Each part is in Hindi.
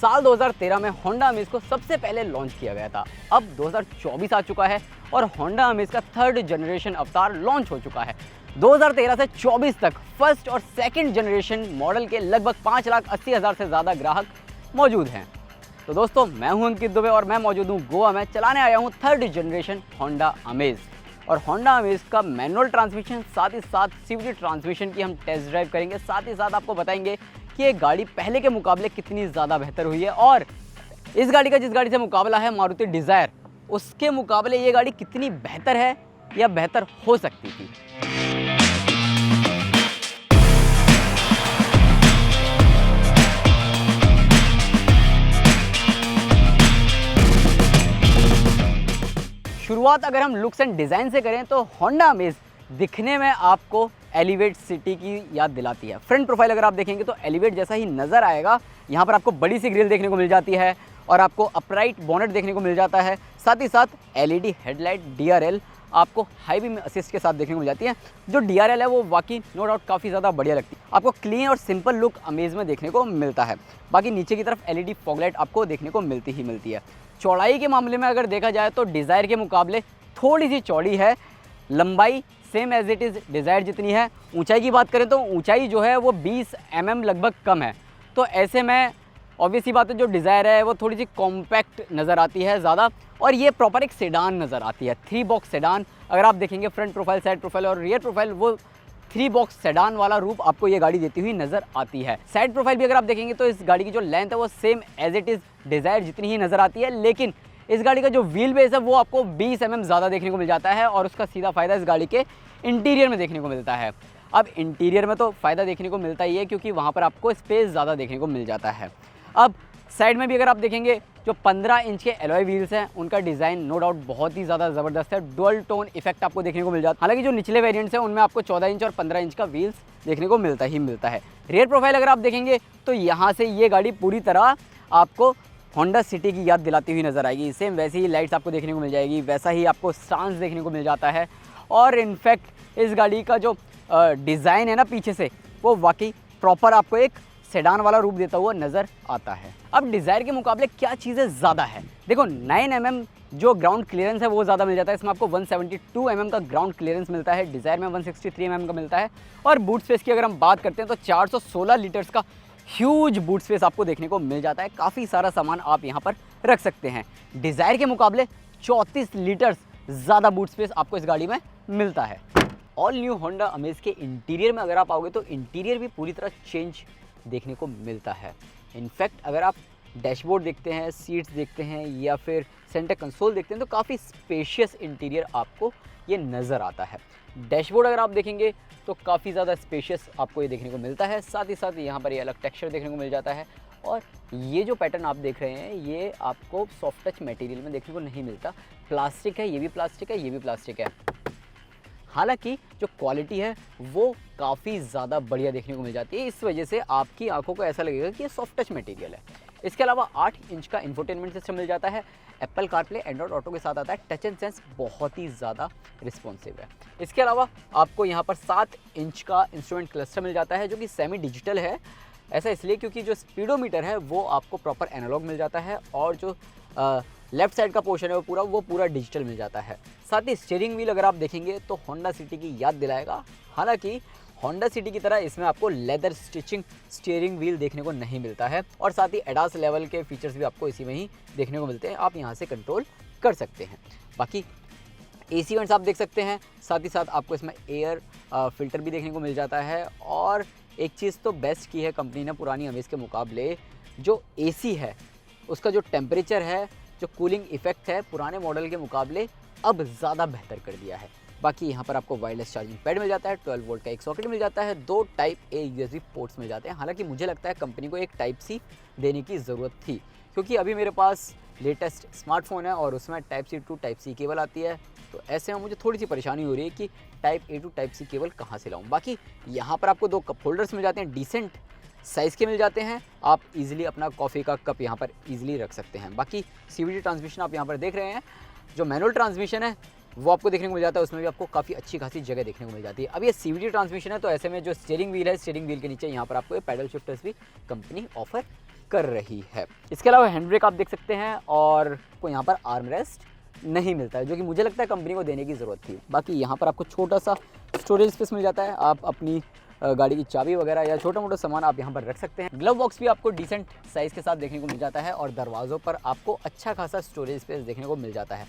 साल 2013 में होंडा अमेज को सबसे पहले लॉन्च किया गया था। अब 2024 आ चुका है और होंडा अमेज का 3rd जनरेशन अवतार लॉन्च हो चुका है। 2013 से 24 तक फर्स्ट और सेकंड जनरेशन मॉडल के लगभग 5,80,000 से ज़्यादा ग्राहक मौजूद हैं। तो दोस्तों, मैं हूं अंकित दुबे और मैं मौजूद हूं गोवा में। चलाने आया हूं 3rd जनरेशन होंडा अमेज। और होंडा अमेज का मैनुअल ट्रांसमिशन साथ ही साथ सीवीटी ट्रांसमिशन की हम टेस्ट ड्राइव करेंगे। साथ ही साथ आपको बताएंगे कि ये गाड़ी पहले के मुकाबले कितनी ज़्यादा बेहतर हुई है और इस गाड़ी का जिस गाड़ी से मुकाबला है मारुति डिज़ायर, उसके मुकाबले ये गाड़ी कितनी बेहतर है या बेहतर हो सकती थी। शुरुआत अगर हम लुक्स एंड डिज़ाइन से करें तो होंडा अमेज दिखने में आपको एलिवेट सिटी की याद दिलाती है। फ्रंट प्रोफाइल अगर आप देखेंगे तो एलिवेट जैसा ही नज़र आएगा। यहाँ पर आपको बड़ी सी ग्रिल देखने को मिल जाती है और आपको अपराइट बोनेट देखने को मिल जाता है। साथ ही साथ एलईडी हेडलाइट DRL आपको हाई बीम असिस्ट के साथ देखने को मिल जाती है। जो DRL है वो वाकई नो डाउट काफ़ी ज़्यादा बढ़िया लगती है। आपको क्लीन और सिंपल लुक अमेज में देखने को मिलता है। बाकी नीचे की तरफ LED फॉगलाइट आपको देखने को मिलती ही मिलती है। चौड़ाई के मामले में अगर देखा जाए तो डिज़ायर के मुकाबले थोड़ी सी चौड़ी है। लंबाई same as it is desire जितनी है। ऊंचाई की बात करें तो ऊंचाई जो है वो 20 mm लगभग कम है। तो ऐसे में ऑब्वियस ही बात है, जो डिज़ायर है वो थोड़ी सी कॉम्पैक्ट नज़र आती है ज़्यादा और ये प्रॉपर एक सेडान नज़र आती है। 3 बॉक्स सेडान अगर आप देखेंगे, फ्रंट प्रोफाइल, साइड प्रोफाइल और रियर प्रोफाइल, वो 3 बॉक्स सेडान वाला रूप आपको ये गाड़ी देती हुई नज़र आती है। साइड प्रोफाइल भी अगर आप देखेंगे तो इस गाड़ी की जो लेंथ है वो same as it is desire जितनी ही नज़र आती है, लेकिन इस गाड़ी का जो व्हील बेस है वो आपको 20 mm ज़्यादा देखने को मिल जाता है और उसका सीधा फ़ायदा इस गाड़ी के इंटीरियर में देखने को मिलता है। अब इंटीरियर में तो फ़ायदा देखने को मिलता ही है क्योंकि वहाँ पर आपको स्पेस ज़्यादा देखने को मिल जाता है। अब साइड में भी अगर आप देखेंगे, जो 15 इंच के एलॉय व्हील्स हैं उनका डिज़ाइन नो डाउट बहुत ही ज़्यादा ज़बरदस्त है। डुअल टोन इफेक्ट आपको देखने को मिल जाता है। हालांकि जो निचले वेरिएंट्स हैं उनमें आपको 14 इंच और 15 इंच का व्हील्स देखने को मिलता ही मिलता है। रियर प्रोफाइल अगर आप देखेंगे तो यहाँ से ये गाड़ी पूरी तरह आपको होंडा सिटी की याद दिलाती हुई नज़र आएगी। सेम वैसी ही लाइट्स आपको देखने को मिल जाएगी, वैसा ही आपको स्टांस देखने को मिल जाता है और इनफैक्ट इस गाड़ी का जो डिज़ाइन है ना पीछे से, वो वाकई प्रॉपर आपको एक सेडान वाला रूप देता हुआ नज़र आता है। अब डिज़ायर के मुकाबले क्या चीज़ें ज़्यादा है? देखो, 9 mm जो ग्राउंड क्लियरेंस है वो ज़्यादा मिल जाता है। इसमें आपको 172 mm का ग्राउंड क्लियरेंस मिलता है। डिज़ायर में 163 mm का मिलता है। और बूट स्पेस की अगर हम बात करते हैं तो 416 लीटर्स का ह्यूज बूट स्पेस आपको देखने को मिल जाता है। काफ़ी सारा सामान आप यहाँ पर रख सकते हैं। डिज़ायर के मुकाबले 34 लीटर्स ज़्यादा बूट स्पेस आपको इस गाड़ी में मिलता है। ऑल न्यू होंडा अमेज के इंटीरियर में अगर आप आओगे तो इंटीरियर भी पूरी तरह चेंज देखने को मिलता है। इनफैक्ट अगर आप डैशबोर्ड देखते हैं, सीट्स देखते हैं या फिर सेंटर कंसोल देखते हैं तो काफ़ी स्पेशियस इंटीरियर आपको ये नज़र आता है। डैशबोर्ड अगर आप देखेंगे तो काफ़ी ज़्यादा स्पेशियस आपको ये देखने को मिलता है। साथ ही साथ यहाँ पर ये अलग टेक्सचर देखने को मिल जाता है और ये जो पैटर्न आप देख रहे हैं ये आपको सॉफ्ट टच मटेरियल में देखने को नहीं मिलता। प्लास्टिक है, ये भी प्लास्टिक है, ये भी प्लास्टिक है। हालांकि जो क्वालिटी है वो काफ़ी ज़्यादा बढ़िया देखने को मिल जाती है। इस वजह से आपकी आंखों को ऐसा लगेगा कि ये सॉफ्ट टच मटेरियल है। इसके अलावा 8 इंच का इंफोटेनमेंट सिस्टम मिल जाता है। एप्पल कारप्ले, एंड्रॉयड ऑटो के साथ आता है। टच एंड सेंस बहुत ही ज़्यादा रिस्पॉन्सिव है। इसके अलावा आपको यहाँ पर 7 इंच का इंस्ट्रूमेंट क्लस्टर मिल जाता है जो कि सेमी डिजिटल है। ऐसा इसलिए क्योंकि जो स्पीडोमीटर है वो आपको प्रॉपर एनालॉग मिल जाता है और जो लेफ्ट साइड का पोर्शन है वो पूरा डिजिटल मिल जाता है। साथ ही स्टीयरिंग व्हील अगर आप देखेंगे तो होंडा सिटी की याद दिलाएगा। हालांकि होंडा सिटी की तरह इसमें आपको लेदर स्टिचिंग स्टीयरिंग व्हील देखने को नहीं मिलता है और साथ ही एडास लेवल के फीचर्स भी आपको इसी में ही देखने को मिलते हैं। आप यहाँ से कंट्रोल कर सकते हैं। बाकी AC वेंट्स आप देख सकते हैं। साथ ही साथ आपको इसमें एयर फिल्टर भी देखने को मिल जाता है और एक चीज़ तो बेस्ट की है कंपनी ने पुरानी अमेज के मुकाबले, जो AC है उसका जो टेम्परेचर है, जो कूलिंग इफेक्ट है, पुराने मॉडल के मुकाबले अब ज़्यादा बेहतर कर दिया है। बाकी यहाँ पर आपको वायरलेस चार्जिंग पैड मिल जाता है, 12 वोल्ट का एक सॉकेट मिल जाता है, 2 टाइप A USB पोर्ट्स मिल जाते हैं। हालांकि मुझे लगता है कंपनी को एक टाइप C देने की ज़रूरत थी क्योंकि अभी मेरे पास लेटेस्ट स्मार्टफोन है और उसमें type C to type C cable आती है। तो ऐसे में मुझे थोड़ी सी परेशानी हो रही है कि type A to type C cable कहाँ से लाऊँ। बाकी यहाँ पर आपको 2 कप होल्डर्स मिल जाते हैं, डिसेंट साइज़ के मिल जाते हैं। आप इजीली अपना कॉफ़ी का कप यहाँ पर इजीली रख सकते हैं। बाकी CVT ट्रांसमिशन आप यहाँ पर देख रहे हैं। जो मैनुअल ट्रांसमिशन है वो आपको देखने को मिल जाता है, उसमें भी आपको काफ़ी अच्छी खासी जगह देखने को मिल जाती है। अब ये CVT ट्रांसमिशन है तो ऐसे में जो स्टीयरिंग व्हील है, स्टीयरिंग व्हील के नीचे यहाँ पर आपको ये पैडल शिफ्टर्स भी कंपनी ऑफर कर रही है। इसके अलावा हैंड ब्रेक आप देख सकते हैं और को यहाँ पर आर्म रेस्ट नहीं मिलता है, जो कि मुझे लगता है कंपनी को देने की ज़रूरत थी। बाकी यहाँ पर आपको छोटा सा स्टोरेज स्पेस मिल जाता है, आप अपनी गाड़ी की चाबी वगैरह या छोटा मोटा सामान आप यहाँ पर रख सकते हैं। ग्लव बॉक्स भी आपको डिसेंट साइज़ के साथ देखने को मिल जाता है और दरवाज़ों पर आपको अच्छा खासा स्टोरेज स्पेस देखने को मिल जाता है।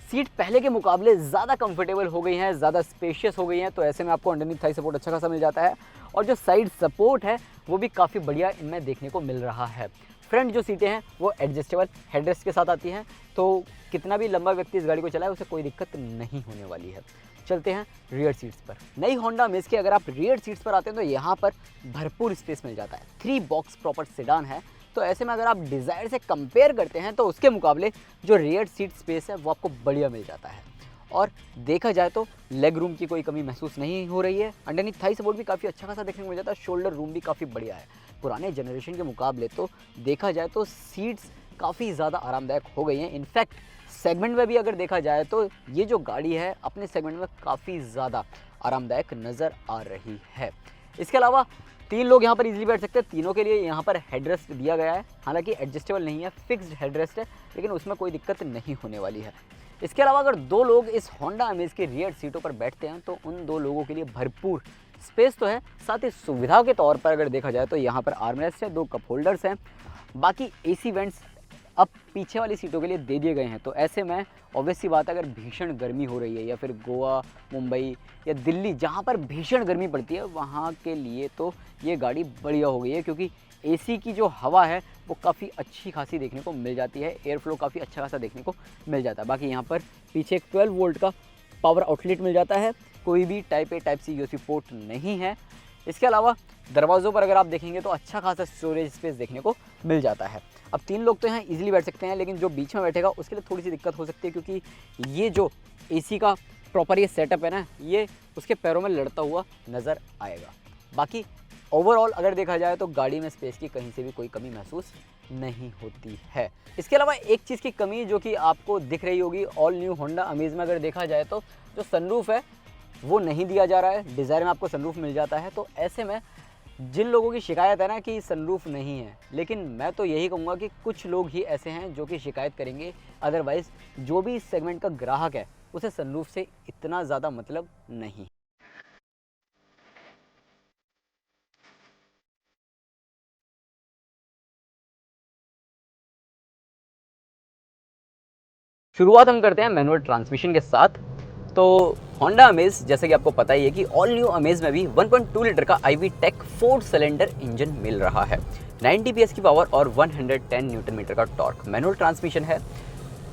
सीट पहले के मुकाबले ज़्यादा कंफर्टेबल हो गई हैं, ज़्यादा स्पेशियस हो गई हैं, तो ऐसे में आपको अंडरनीथ थाई सपोर्ट अच्छा खासा मिल जाता है और जो साइड सपोर्ट है वो भी काफ़ी बढ़िया इनमें देखने को मिल रहा है। फ्रंट जो सीटें हैं वो एडजस्टेबल हेडरेस्ट के साथ आती हैं, तो कितना भी लंबा व्यक्ति इस गाड़ी को चलाए उसे कोई दिक्कत नहीं होने वाली है। चलते हैं रियर सीट्स पर। नई होंडा अमेज के अगर आप रियर सीट्स पर आते हैं तो यहाँ पर भरपूर स्पेस मिल जाता है। 3 बॉक्स प्रॉपर सेडान है, तो ऐसे में अगर आप डिज़ायर से कंपेयर करते हैं तो उसके मुकाबले जो रियर सीट स्पेस है वो आपको बढ़िया मिल जाता है। और देखा जाए तो लेग रूम की कोई कमी महसूस नहीं हो रही है। अंडरनीथ थाई सपोर्ट भी काफ़ी अच्छा खासा देखने को मिल जाता है। शोल्डर रूम भी काफ़ी बढ़िया है। पुराने जनरेशन के मुकाबले तो देखा जाए तो सीट्स काफ़ी ज़्यादा आरामदायक हो गई हैं। इनफैक्ट सेगमेंट में भी अगर देखा जाए तो ये जो गाड़ी है अपने सेगमेंट में काफ़ी ज़्यादा आरामदायक नज़र आ रही है। इसके अलावा 3 लोग यहाँ पर इजीली बैठ सकते हैं। तीनों के लिए यहाँ पर हेडरेस्ट दिया गया है, हालांकि एडजस्टेबल नहीं है, फिक्स्ड हेडरेस्ट है, लेकिन उसमें कोई दिक्कत नहीं होने वाली है। इसके अलावा अगर 2 लोग इस होंडा अमेज के रियर सीटों पर बैठते हैं तो उन 2 लोगों के लिए भरपूर स्पेस तो है, साथ ही सुविधा के तौर पर अगर देखा जाए तो यहाँ पर आर्मरेस्ट है, 2 कप होल्डर्स हैं, बाकी एसी वेंट्स अब पीछे वाली सीटों के लिए दे दिए गए हैं। तो ऐसे में ऑब्वियस सी बात है, अगर भीषण गर्मी हो रही है या फिर गोवा, मुंबई या दिल्ली जहाँ पर भीषण गर्मी पड़ती है वहाँ के लिए तो ये गाड़ी बढ़िया हो गई है, क्योंकि एसी की जो हवा है वो काफ़ी अच्छी खासी देखने को मिल जाती है, एयर फ्लो काफ़ी अच्छा खासा देखने को मिल जाता है। बाकी यहाँ पर पीछे एक 12 वोल्ट का पावर आउटलेट मिल जाता है, कोई भी type A type C USB port नहीं है। इसके अलावा दरवाज़ों पर अगर आप देखेंगे तो अच्छा खासा स्टोरेज स्पेस देखने को मिल जाता है। अब 3 लोग तो यहाँ इजीली बैठ सकते हैं, लेकिन जो बीच में बैठेगा उसके लिए थोड़ी सी दिक्कत हो सकती है, क्योंकि ये जो एसी का प्रॉपर ये सेटअप है ना, ये उसके पैरों में लड़ता हुआ नज़र आएगा। बाकी ओवरऑल अगर देखा जाए तो गाड़ी में स्पेस की कहीं से भी कोई कमी महसूस नहीं होती है। इसके अलावा एक चीज़ की कमी जो कि आपको दिख रही होगी ऑल न्यू होंडा अमेज में, अगर देखा जाए तो जो सनरूफ है वो नहीं दिया जा रहा है। डिज़ायर में आपको सनरूफ मिल जाता है, तो ऐसे में जिन लोगों की शिकायत है ना कि सनरूफ नहीं है, लेकिन मैं तो यही कहूँगा कि कुछ लोग ही ऐसे हैं जो कि शिकायत करेंगे, अदरवाइज़ जो भी इस सेगमेंट का ग्राहक है उसे सनरूफ से इतना ज़्यादा मतलब नहीं। शुरुआत हम करते हैं मैनुअल ट्रांसमिशन के साथ। तो होंडा अमेज जैसे कि आपको पता ही है कि ऑल न्यू अमेज में भी 1.2 लीटर का IV टेक 4 सिलेंडर इंजन मिल रहा है, 90 PS की पावर और 110 न्यूटन मीटर का टॉर्क। मैनुअल ट्रांसमिशन है।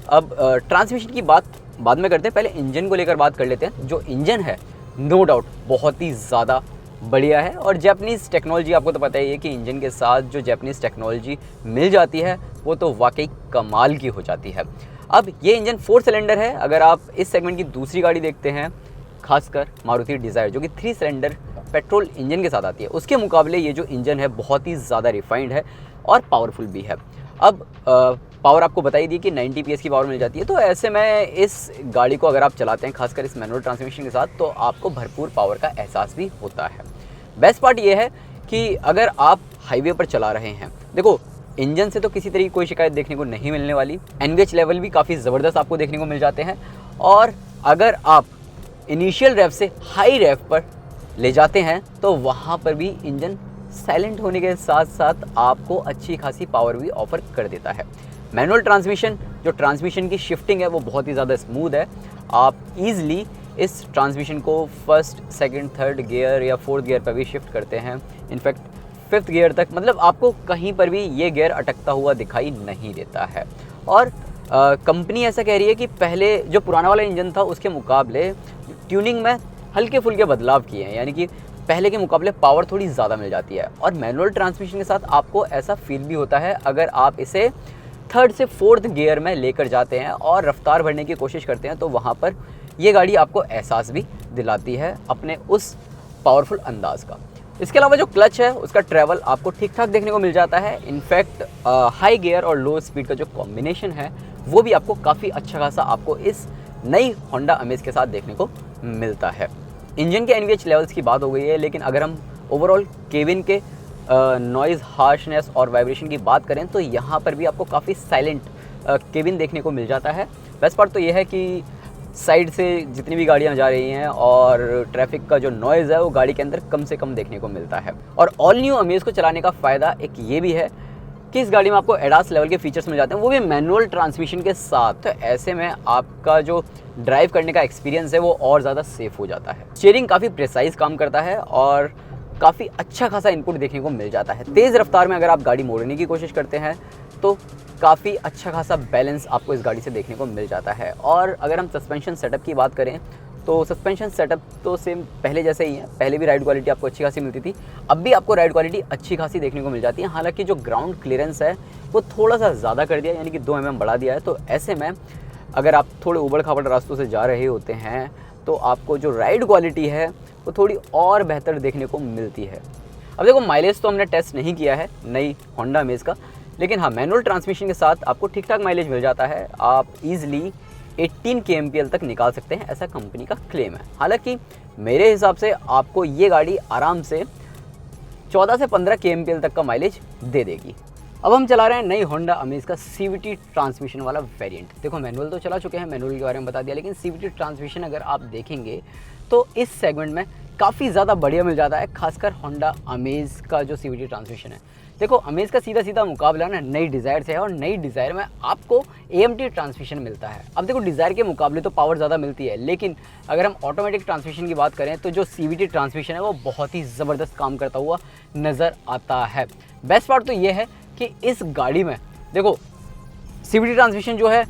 अब ट्रांसमिशन की बात बाद में करते हैं, पहले इंजन को लेकर बात कर लेते हैं। जो इंजन है नो डाउट बहुत ही ज़्यादा बढ़िया है, और जैपनीज़ टेक्नोलॉजी आपको तो पता ही है कि इंजन के साथ जो जैपनीज़ टेक्नोलॉजी मिल जाती है वो तो वाकई कमाल की हो जाती है। अब ये इंजन 4 सिलेंडर है। अगर आप इस सेगमेंट की दूसरी गाड़ी देखते हैं, खासकर मारुति डिज़ायर जो कि 3 सिलेंडर पेट्रोल इंजन के साथ आती है, उसके मुकाबले ये जो इंजन है बहुत ही ज़्यादा रिफाइंड है और पावरफुल भी है। अब पावर आपको बता ही दी कि 90 PS की पावर मिल जाती है, तो ऐसे में इस गाड़ी को अगर आप चलाते हैं खासकर इस मैनुअल ट्रांसमिशन के साथ, तो आपको भरपूर पावर का एहसास भी होता है। बेस्ट पार्ट ये है कि अगर आप हाईवे पर चला रहे हैं, देखो इंजन से तो किसी तरह की कोई शिकायत देखने को नहीं मिलने वाली। NVH लेवल भी काफ़ी ज़बरदस्त आपको देखने को मिल जाते हैं, और अगर आप इनिशियल रेव से हाई रेव पर ले जाते हैं तो वहाँ पर भी इंजन साइलेंट होने के साथ साथ आपको अच्छी खासी पावर भी ऑफर कर देता है। मैनुअल ट्रांसमिशन, जो ट्रांसमिशन की शिफ्टिंग है वो बहुत ही ज़्यादा स्मूथ है। आप ईज़िली इस ट्रांसमिशन को फर्स्ट, सेकंड, थर्ड गियर या फोर्थ गियर पर भी शिफ्ट करते हैं। इनफैक्ट 5th गियर तक, मतलब आपको कहीं पर भी ये गियर अटकता हुआ दिखाई नहीं देता है। और कंपनी ऐसा कह रही है कि पहले जो पुराना वाला इंजन था उसके मुकाबले ट्यूनिंग में हल्के फुल्के बदलाव किए हैं, यानी कि पहले के मुकाबले पावर थोड़ी ज़्यादा मिल जाती है। और मैनुअल ट्रांसमिशन के साथ आपको ऐसा फील भी होता है अगर आप इसे 3rd से 4th गियर में लेकर जाते हैं और रफ्तार बढ़ने की कोशिश करते हैं, तो वहाँ पर ये गाड़ी आपको एहसास भी दिलाती है अपने उस पावरफुल अंदाज का। इसके अलावा जो क्लच है उसका ट्रैवल आपको ठीक ठाक देखने को मिल जाता है। इनफैक्ट हाई गियर और लो स्पीड का जो कॉम्बिनेशन है वो भी आपको काफ़ी अच्छा खासा आपको इस नई होंडा अमेज के साथ देखने को मिलता है। इंजन के NVH लेवल्स की बात हो गई है, लेकिन अगर हम ओवरऑल केबिन के नॉइज़ हार्शनेस और वाइब्रेशन की बात करें तो यहाँ पर भी आपको काफ़ी साइलेंट केबिन देखने को मिल जाता है। बेस्ट पार्ट तो ये है कि साइड से जितनी भी गाड़ियाँ जा रही हैं और ट्रैफिक का जो नॉइज़ है वो गाड़ी के अंदर कम से कम देखने को मिलता है। और ऑल न्यू अमेज़ को चलाने का फ़ायदा एक ये भी है कि इस गाड़ी में आपको एडास लेवल के फीचर्स मिल जाते हैं, वो भी मैनुअल ट्रांसमिशन के साथ। तो ऐसे में आपका जो ड्राइव करने का एक्सपीरियंस है वो और ज़्यादा सेफ हो जाता है। स्टीयरिंग काफ़ी प्रिसाइज काम करता है और काफ़ी अच्छा खासा इनपुट देखने को मिल जाता है। तेज़ रफ्तार में अगर आप गाड़ी मोड़ने की कोशिश करते हैं तो काफ़ी अच्छा खासा बैलेंस आपको इस गाड़ी से देखने को मिल जाता है। और अगर हम सस्पेंशन सेटअप की बात करें तो सस्पेंशन सेटअप तो सेम पहले जैसे ही है। पहले भी राइड क्वालिटी आपको अच्छी खासी मिलती थी, अब भी आपको राइड क्वालिटी अच्छी खासी देखने को मिल जाती है। हालांकि जो ग्राउंड क्लियरेंस है वो थोड़ा सा ज़्यादा कर दिया, यानी कि 2 mm बढ़ा दिया है। तो ऐसे में अगर आप थोड़े उबड़ खाबड़ रास्तों से जा रहे होते हैं तो आपको जो राइड क्वालिटी है वो थोड़ी और बेहतर देखने को मिलती है। अब देखो, माइलेज तो हमने टेस्ट नहीं किया है नई होंडा अमेज़ का, लेकिन हाँ, मैनुअल ट्रांसमिशन के साथ आपको ठीक ठाक माइलेज मिल जाता है। आप ईजिली 18 kmpl तक निकाल सकते हैं, ऐसा कंपनी का क्लेम है। हालांकि मेरे हिसाब से आपको ये गाड़ी आराम से 14 से 15 kmpl तक का माइलेज दे देगी। अब हम चला रहे हैं नई होंडा अमेज़ का CVT ट्रांसमिशन वाला वेरिएंट। देखो, मैनुअल तो चला चुके हैं, मैनुअल के बारे में बता दिया, लेकिन CVT ट्रांसमिशन अगर आप देखेंगे तो इस सेगमेंट में काफ़ी ज़्यादा बढ़िया मिल जाता है, खासकर होंडा अमेज़ का जो CVT ट्रांसमिशन है। देखो, अमेज़ का सीधा सीधा मुकाबला ना नई डिज़ायर से है, और नई डिज़ायर में आपको AMT ट्रांसमिशन मिलता है। अब देखो, डिज़ायर के मुकाबले तो पावर ज़्यादा मिलती है, लेकिन अगर हम ऑटोमेटिक ट्रांसमिशन की बात करें तो जो CVT ट्रांसमिशन है वो बहुत ही ज़बरदस्त काम करता हुआ नज़र आता है। बेस्ट पार्ट तो ये है कि इस गाड़ी में देखो, CVT ट्रांसमिशन जो है,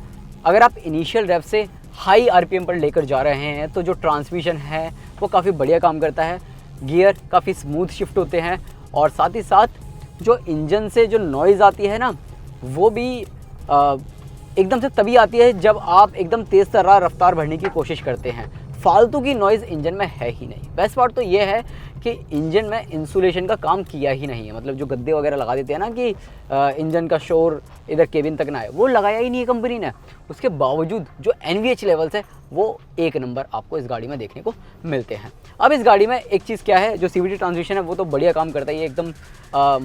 अगर आप इनिशियल रेव से हाई RPM पर लेकर जा रहे हैं तो जो ट्रांसमिशन है वो काफ़ी बढ़िया काम करता है। गियर काफ़ी स्मूथ शिफ्ट होते हैं, और साथ ही साथ जो इंजन से जो नॉइज़ आती है ना, वो भी एकदम से तभी आती है जब आप एकदम तेज़ तर्रार रफ्तार भरने की कोशिश करते हैं। फालतू की नॉइज़ इंजन में है ही नहीं। बेस्ट पार्ट तो ये है कि इंजन में इंसुलेशन का काम किया ही नहीं है। मतलब जो गद्दे वगैरह लगा देते हैं ना कि इंजन का शोर इधर केबिन तक ना आए, वो लगाया ही नहीं है कंपनी ने। उसके बावजूद जो NVH लेवल्स है वो 1 नंबर आपको इस गाड़ी में देखने को मिलते हैं। अब इस गाड़ी में एक चीज़ क्या है, जो CVT ट्रांसमिशन है वो तो बढ़िया काम करता है, ये एकदम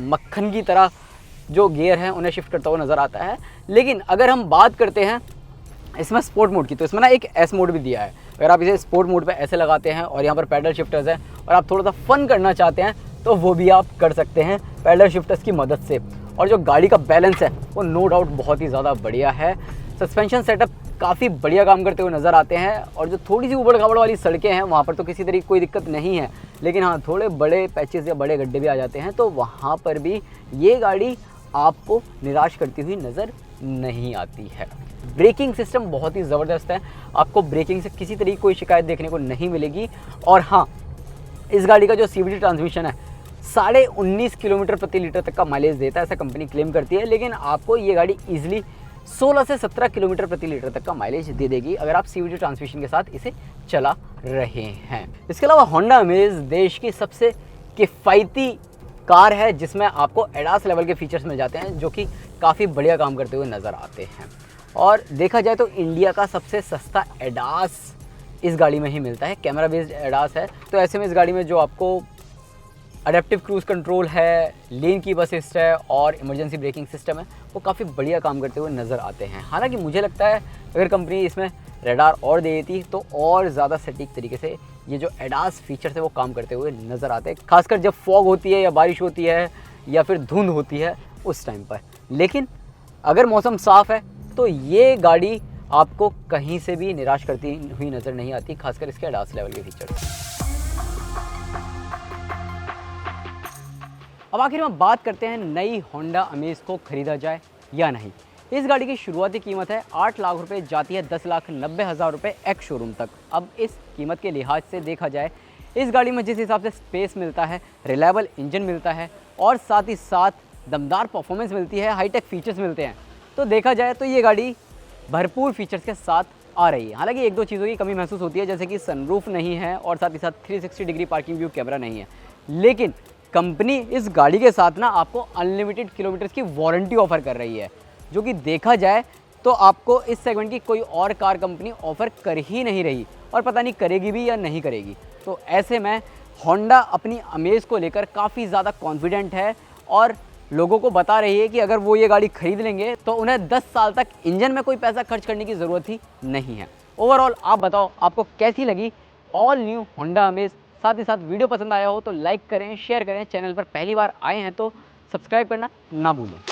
मक्खन की तरह जो गियर हैं उन्हें शिफ्ट करता हुआ नज़र आता है। लेकिन अगर हम बात करते हैं इसमें स्पोर्ट मोड की, तो इसमें ना एक S मोड भी दिया है। अगर आप इसे स्पोर्ट मोड पे ऐसे लगाते हैं और यहाँ पर पैडल शिफ्टर्स हैं और आप थोड़ा सा फन करना चाहते हैं तो वो भी आप कर सकते हैं पैडल शिफ्टर्स की मदद से। और जो गाड़ी का बैलेंस है वो नो डाउट बहुत ही ज़्यादा बढ़िया है। सस्पेंशन सेटअप काफ़ी बढ़िया काम करते हुए नज़र आते हैं, और जो थोड़ी सी ऊबड़ खाबड़ वाली सड़कें हैं वहाँ पर तो किसी तरीके कोई दिक्कत नहीं है, लेकिन हाँ, थोड़े बड़े पैचेस या बड़े गड्ढे भी आ जाते हैं तो वहाँ पर भी ये गाड़ी आपको निराश करती हुई नज़र नहीं आती है। ब्रेकिंग सिस्टम बहुत ही ज़बरदस्त है, आपको ब्रेकिंग से किसी तरीके कोई शिकायत देखने को नहीं मिलेगी। और हाँ, इस गाड़ी का जो CVT ट्रांसमिशन है 19.5 किलोमीटर प्रति लीटर तक का माइलेज देता है, ऐसा कंपनी क्लेम करती है। लेकिन आपको ये गाड़ी ईजिली 16 से 17 किलोमीटर प्रति लीटर तक का माइलेज दे देगी अगर आप CVT ट्रांसमिशन के साथ इसे चला रहे हैं। इसके अलावा होंडा अमेज़ देश की सबसे किफ़ायती कार है जिसमें आपको एडास लेवल के फीचर्स मिल जाते हैं, जो कि काफ़ी बढ़िया काम करते हुए नज़र आते हैं। और देखा जाए तो इंडिया का सबसे सस्ता एडास इस गाड़ी में ही मिलता है, कैमरा बेस्ड एडास है। तो ऐसे में इस गाड़ी में जो आपको अडेप्टिव क्रूज़ कंट्रोल है, लेन की असिस्ट है और इमरजेंसी ब्रेकिंग सिस्टम है, वो काफ़ी बढ़िया काम करते हुए नज़र आते हैं। हालांकि मुझे लगता है अगर कंपनी इसमें रेडार और दे देती तो और ज़्यादा सटीक तरीके से ये जो एडास फीचर्स है वो काम करते हुए नज़र आते हैं, खासकर जब फॉग होती है या बारिश होती है या फिर धुंध होती है उस टाइम पर। लेकिन अगर मौसम साफ़ है तो ये गाड़ी आपको कहीं से भी निराश करती हुई नज़र नहीं आती, खासकर इसके एडास लेवल के फीचर्स। अब आखिर में बात करते हैं नई होंडा अमेज़ को खरीदा जाए या नहीं। इस गाड़ी की शुरुआती कीमत है 8 लाख रुपए, जाती है 10,90,000 रुपए एक्स शोरूम तक। अब इस कीमत के लिहाज से देखा जाए, इस गाड़ी में जिस हिसाब से स्पेस मिलता है, रिलायबल इंजन मिलता है और साथ ही साथ दमदार परफॉर्मेंस मिलती है, हाईटेक फीचर्स मिलते हैं, तो देखा जाए तो ये गाड़ी भरपूर फीचर्स के साथ आ रही है। हालांकि 1-2 चीज़ों की कमी महसूस होती है, जैसे कि सनरूफ नहीं है और साथ ही साथ 360 डिग्री पार्किंग व्यू कैमरा नहीं है। लेकिन कंपनी इस गाड़ी के साथ ना आपको अनलिमिटेड किलोमीटर्स की वारंटी ऑफ़र कर रही है, जो कि देखा जाए तो आपको इस सेगमेंट की कोई और कार कंपनी ऑफ़र कर ही नहीं रही, और पता नहीं करेगी भी या नहीं करेगी। तो ऐसे में होंडा अपनी अमेज़ को लेकर काफ़ी ज़्यादा कॉन्फिडेंट है और लोगों को बता रही है कि अगर वो ये गाड़ी खरीद लेंगे तो उन्हें 10 साल तक इंजन में कोई पैसा खर्च करने की ज़रूरत ही नहीं है। ओवरऑल आप बताओ आपको कैसी लगी ऑल न्यू होंडा अमेज़। साथ ही साथ वीडियो पसंद आया हो तो लाइक करें, शेयर करें, चैनल पर पहली बार आए हैं तो सब्सक्राइब करना ना भूलें।